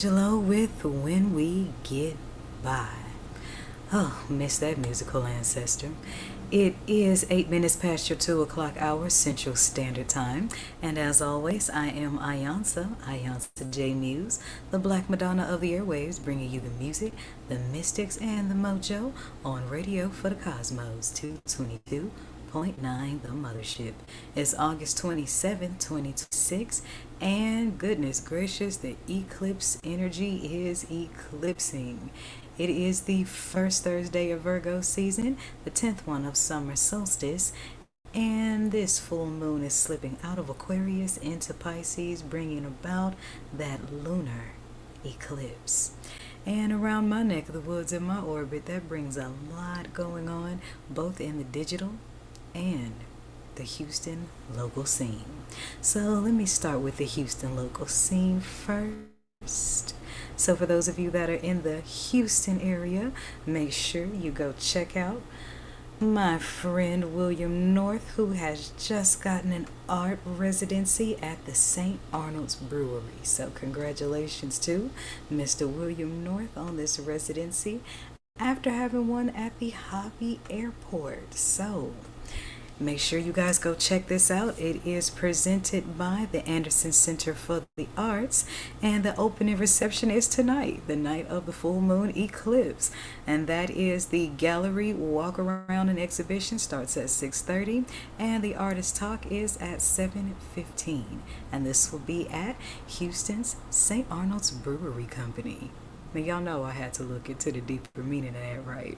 Angelo with When We Get By. Oh, miss that musical ancestor. It is 8 minutes past your 2 o'clock hour Central Standard Time. And as always, I am iiiYansaje Muse, the Black Madonna of the airwaves, bringing you the music, the mystics, and the mojo on Radio for the Cosmos, 222.9 The Mothership. It's August 27th, 2026, and goodness gracious, the eclipse energy is eclipsing. It is the first Thursday of Virgo season, the 10th one of summer solstice, and this full moon is slipping out of Aquarius into Pisces, bringing about that lunar eclipse. And around my neck of the woods in my orbit, that brings a lot going on, both in the digital and the Houston local scene. So let me start with the Houston local scene first. So for those of you that are in the Houston area, make sure you go check out my friend William North, who has just gotten an art residency at the St. Arnold's Brewery. So congratulations to Mr. William North on this residency after having one at the Hobby Airport. So make sure you guys go check this out. It is presented by the Anderson Center for the Arts, and the opening reception is tonight, the night of the full moon eclipse, and that is the gallery walk around and exhibition starts at 6:30, and the artist talk is at 7:15, and this will be at Houston's St. Arnold's Brewery Company. Now y'all know I had to look into the deeper meaning of that, right?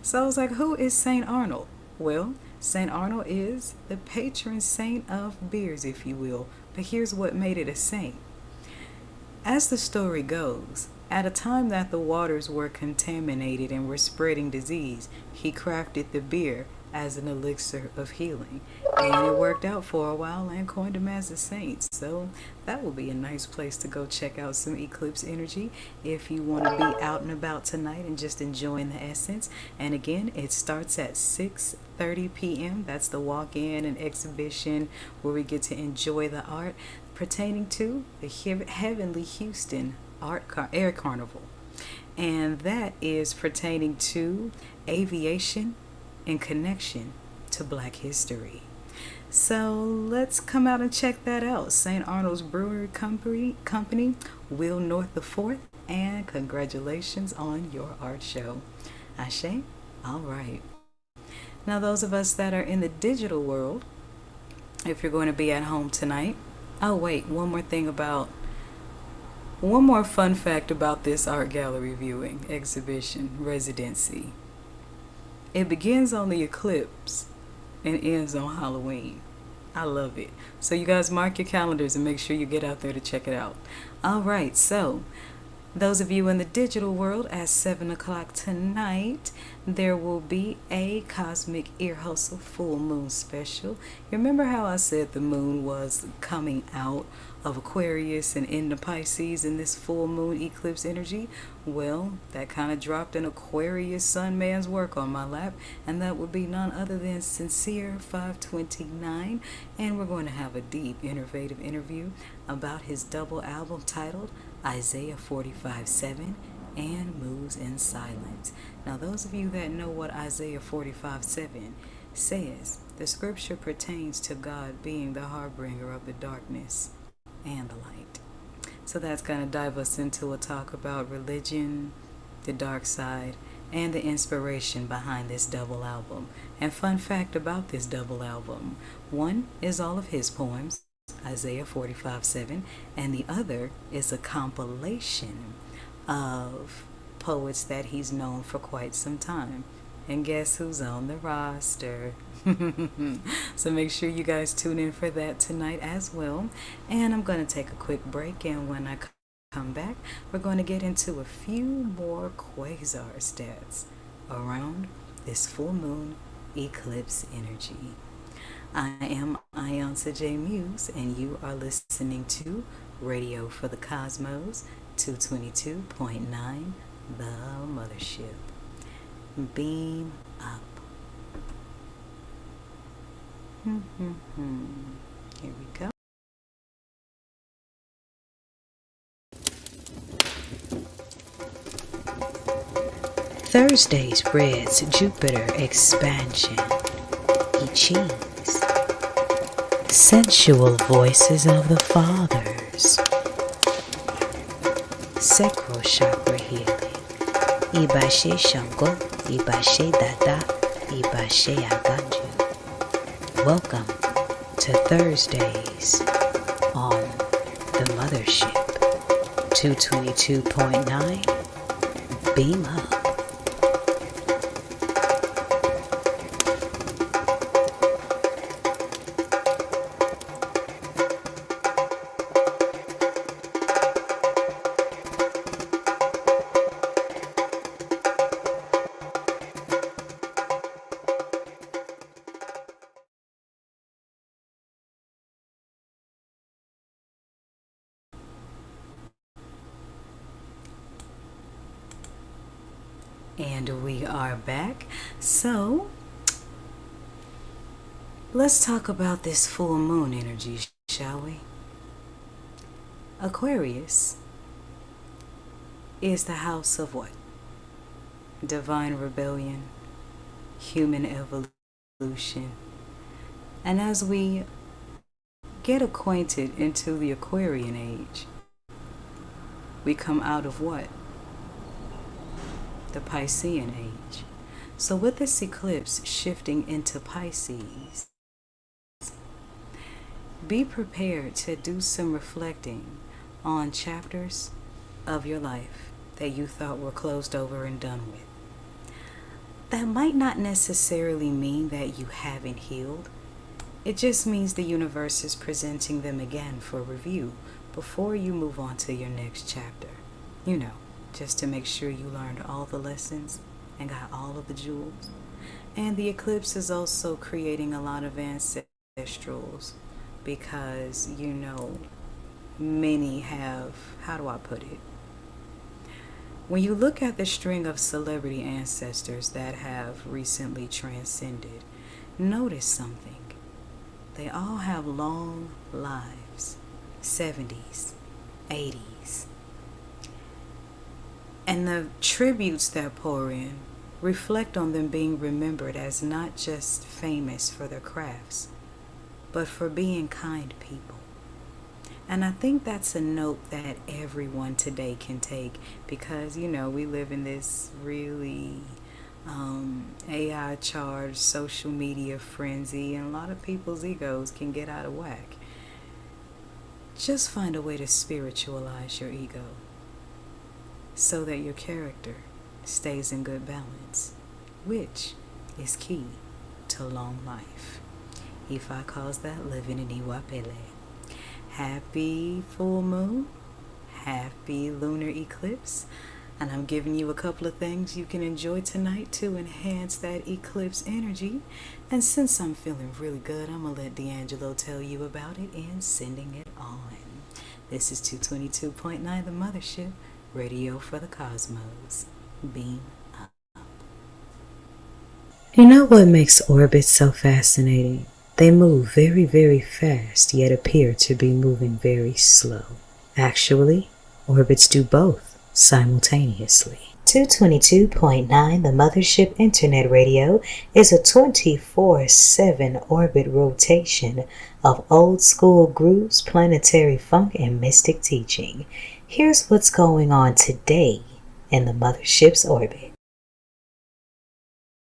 So I was like, who is St. Arnold? Well, St. Arnold is the patron saint of beers, if you will. But here's what made it a saint. As the story goes, at a time that the waters were contaminated and were spreading disease, he crafted the beer as an elixir of healing. And it worked out for a while and coined him as a saint. So that will be a nice place to go check out some eclipse energy if you want to be out and about tonight and just enjoying the essence. And again, it starts at 6:30 p.m. That's the walk-in and exhibition where we get to enjoy the art pertaining to the Heavenly Houston Air Carnival. And that is pertaining to aviation in connection to Black history. So let's come out and check that out. St. Arnold's Brewery Company, Will North the Fourth, and congratulations on your art show. Ashe? All right. Now those of us that are in the digital world, if you're going to be at home tonight, oh wait, one more fun fact about this art gallery viewing exhibition residency. It begins on the eclipse and ends on Halloween. I love it. So you guys mark your calendars and make sure you get out there to check it out. All right, so those of you in the digital world, at 7 o'clock tonight, there will be a Cosmic Ear Hustle full moon special. You remember how I said the moon was coming out of Aquarius and into Pisces in this full moon eclipse energy? Well, that kind of dropped an Aquarius sun man's work on my lap, and that would be none other than Sincere 529, and we're going to have a deep, innovative interview about his double album titled Isaiah 45:7 and Moves in Silence. Now those of you that know what Isaiah 45:7 says, the scripture pertains to God being the harbinger of the darkness and the light. So that's going to dive us into a talk about religion, the dark side, and the inspiration behind this double album. And fun fact about this double album, one is all of his poems, Isaiah 45:7, and the other is a compilation of poets that he's known for quite some time. And guess who's on the roster? So make sure you guys tune in for that tonight as well. And I'm going to take a quick break, and when I come back, we're going to get into a few more quasar stats around this full moon eclipse energy. I am iiYansaje Muse, and you are listening to Radio for the Cosmos, 222.9 The Mothership. Beam up. Here we go. Thursday's breads Jupiter expansion. Cheese. Sensual voices of the fathers. Sacral chakra healing. Ibashe Shango, Ibashe Dada, Ibashe Aganju. Welcome to Thursdays on the Mothership. 222.9 Beam Up. And we are back. So let's talk about this full moon energy, shall we? Aquarius is the house of what? Divine rebellion, human evolution. And as we get acquainted into the Aquarian age, we come out of what? The Piscean age. So with this eclipse shifting into Pisces, be prepared to do some reflecting on chapters of your life that you thought were closed over and done with. That might not necessarily mean that you haven't healed. It just means the universe is presenting them again for review before you move on to your next chapter. You know, just to make sure you learned all the lessons and got all of the jewels. And the eclipse is also creating a lot of ancestrals because, you know, many have, how do I put it? When you look at the string of celebrity ancestors that have recently transcended, notice something. They all have long lives, 70s, 80s. And the tributes that pour in reflect on them being remembered as not just famous for their crafts, but for being kind people. And I think that's a note that everyone today can take because, you know, we live in this really AI charged social media frenzy, and a lot of people's egos can get out of whack. Just find a way to spiritualize your ego so that your character stays in good balance, which is key to long life. Ifa calls that living in iiiWapele. Happy full moon, happy lunar eclipse, and I'm giving you a couple of things you can enjoy tonight to enhance that eclipse energy. And since I'm feeling really good, I'm gonna let D'Angelo tell you about it and sending it on. This is 222.9 The Mothership, radio for the cosmos. Beam up. You know what makes orbits so fascinating? They move very, very fast, yet appear to be moving very slow. Actually, orbits do both simultaneously. 222.9 The Mothership Internet Radio is a 24/7 orbit rotation of old school grooves, planetary funk, and mystic teaching. Here's what's going on today in the Mothership's orbit.